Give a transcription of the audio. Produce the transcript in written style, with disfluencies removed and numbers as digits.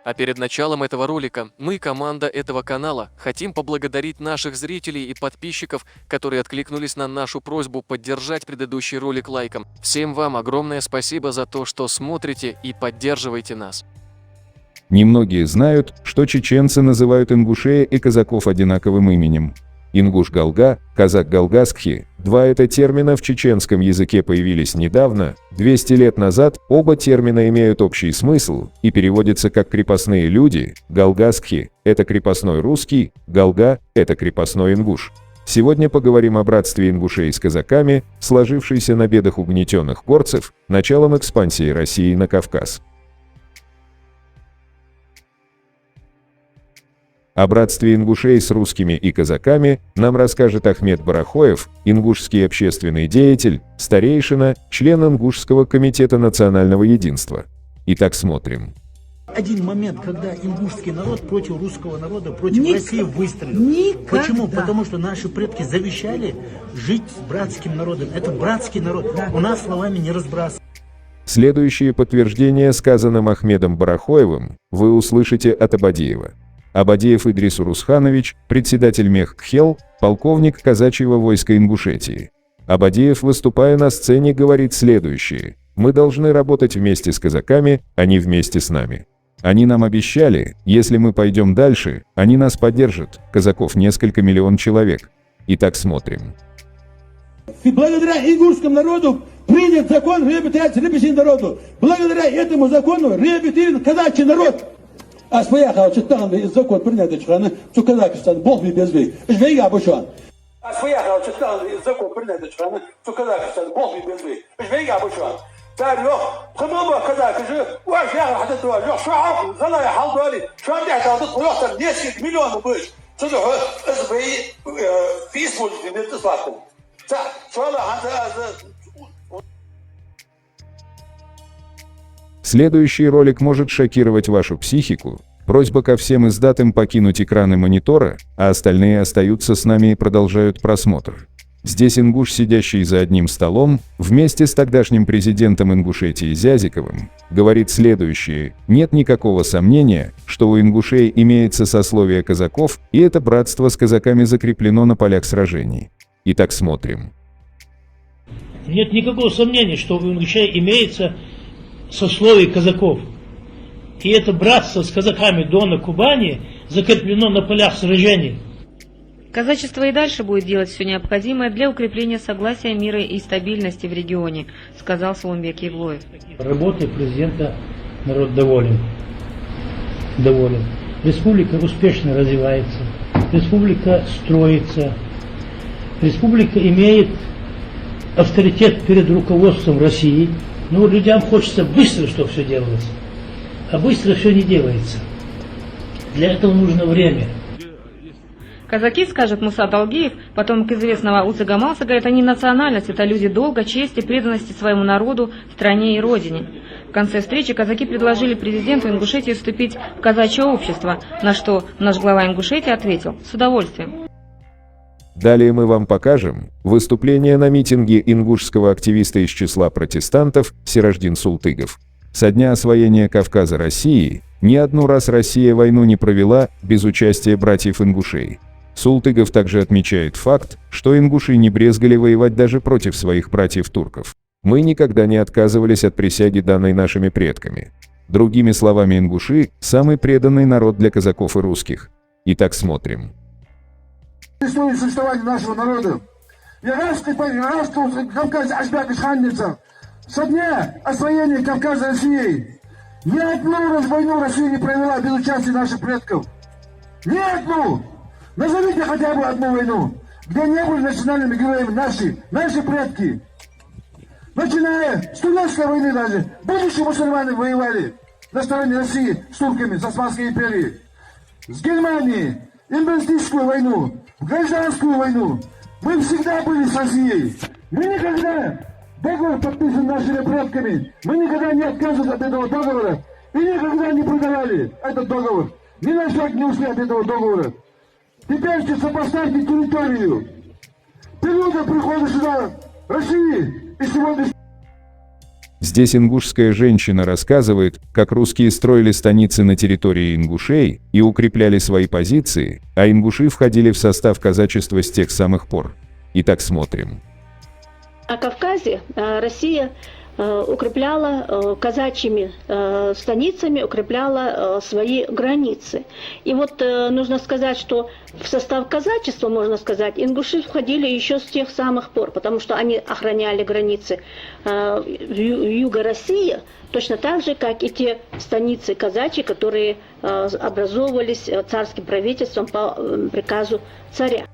А перед началом этого ролика мы, команда этого канала, хотим поблагодарить наших зрителей и подписчиков, которые откликнулись на нашу просьбу поддержать предыдущий ролик лайком. Всем вам огромное спасибо за то, что смотрите и поддерживаете нас. Немногие знают, что чеченцы называют ингушей и казаков одинаковым именем. Ингуш-Галга, казак-галгасхи – два это термина в чеченском языке появились недавно, 200 лет назад. Оба термина имеют общий смысл и переводятся как «крепостные люди». Галгасхи – это крепостной русский, Галга – это крепостной ингуш. Сегодня поговорим о братстве ингушей с казаками, сложившейся на бедах угнетенных горцев, началом экспансии России на Кавказ. О братстве ингушей с русскими и казаками нам расскажет Ахмед Барахоев, ингушский общественный деятель, старейшина, член Ингушского комитета национального единства. Итак, смотрим. Один момент, когда ингушский народ против русского народа, против России выстрелил. Никогда. Почему? Потому что наши предки завещали жить с братским народом. Это братский народ. Да. У нас словами не разбрасывают. Следующее подтверждение сказанным Ахмедом Барахоевым вы услышите от Абадиева. Абадиев Идрис Урусханович, председатель Мехкхел, полковник казачьего войска Ингушетии. Абадиев, выступая на сцене, говорит следующее: «Мы должны работать вместе с казаками, а не вместе с нами. Они нам обещали, если мы пойдем дальше, они нас поддержат, казаков несколько миллион человек». Итак, смотрим. И благодаря ингушскому народу принят закон реабилитации рыбичьего народу. Благодаря этому закону реабилитирован казачий народ. А своя халчатан закон принятый чхана, что Казахстан Бог мне безвей. Жвей абушан. А своя халчатан закон принятый чхана, что Казахстан Бог мне безвей. Жвей абушан. تاريخ خمامة كذا كذا واش يا حتى تواجه شو عقل زلا يا حال بالي شو عندي اعتقاد ويحصل ناس مليون وبش تصدقوا اسبي فيسبوك في اتصالكم صح شو لا هذا. Следующий ролик может шокировать вашу психику. Просьба ко всем издатам покинуть экраны монитора, а остальные остаются с нами и продолжают просмотр. Здесь ингуш, сидящий за одним столом, вместе с тогдашним президентом Ингушетии Зязиковым, говорит следующее: нет никакого сомнения, что у ингушей имеется сословие казаков, и это братство с казаками закреплено на полях сражений. Итак, смотрим. Нет никакого сомнения, что у ингушей имеется сословие казаков. И это братство с казаками Дона Кубани закреплено на полях сражений. Казачество и дальше будет делать все необходимое для укрепления согласия, мира и стабильности в регионе, сказал Сулумбек Евлоев. Работой президента народ доволен. Доволен. Республика успешно развивается. Республика строится. Республика имеет авторитет перед руководством России. Но людям хочется быстро, чтобы все делалось. А быстро все не делается. Для этого нужно время. Казаки, скажет Муса Далгиев, потомок известного Уцыгамалса, говорит, они национальность, это люди долга, чести, преданности своему народу, стране и родине. В конце встречи казаки предложили президенту Ингушетии вступить в казачье общество, на что наш глава Ингушетии ответил: с удовольствием. Далее мы вам покажем выступление на митинге ингушского активиста из числа протестантов Сираждин Султыгов. Со дня освоения Кавказа России ни одну раз Россия войну не провела без участия братьев ингушей. Султыгов также отмечает факт, что ингуши не брезгали воевать даже против своих братьев-турков. Мы никогда не отказывались от присяги, данной нашими предками. Другими словами, ингуши – самый преданный народ для казаков и русских. Итак, смотрим. История существования нашего народа. Кавказе аж ханница. Со дня освоения Кавказа Россией ни одну войну Россия не провела без участия наших предков. Ни одну! Назовите хотя бы одну войну, где не были национальными героями наши предки. Начиная с Тунецкой войны даже, будущие мусульмане воевали на стороне России с турками, с Османской империей. С Германией, империалистическую войну, гражданскую войну. Мы всегда были с Россией. Мы никогда, договор подписан нашими предками, мы никогда не отказывались от этого договора и никогда не продавали этот договор. Ни на шаг не ушли от этого договора. Теперь сопоставьте территорию периода прихода сюда России и сегодня. Здесь ингушская женщина рассказывает, как русские строили станицы на территории ингушей и укрепляли свои позиции, а ингуши входили в состав казачества с тех самых пор. Итак, смотрим. На Кавказе Россия укрепляла казачьими станицами, укрепляла свои границы. И вот нужно сказать, что в состав казачества, можно сказать, ингуши входили еще с тех самых пор, потому что они охраняли границы юга России, точно так же, как и те станицы казачьи, которые образовывались царским правительством по приказу царя.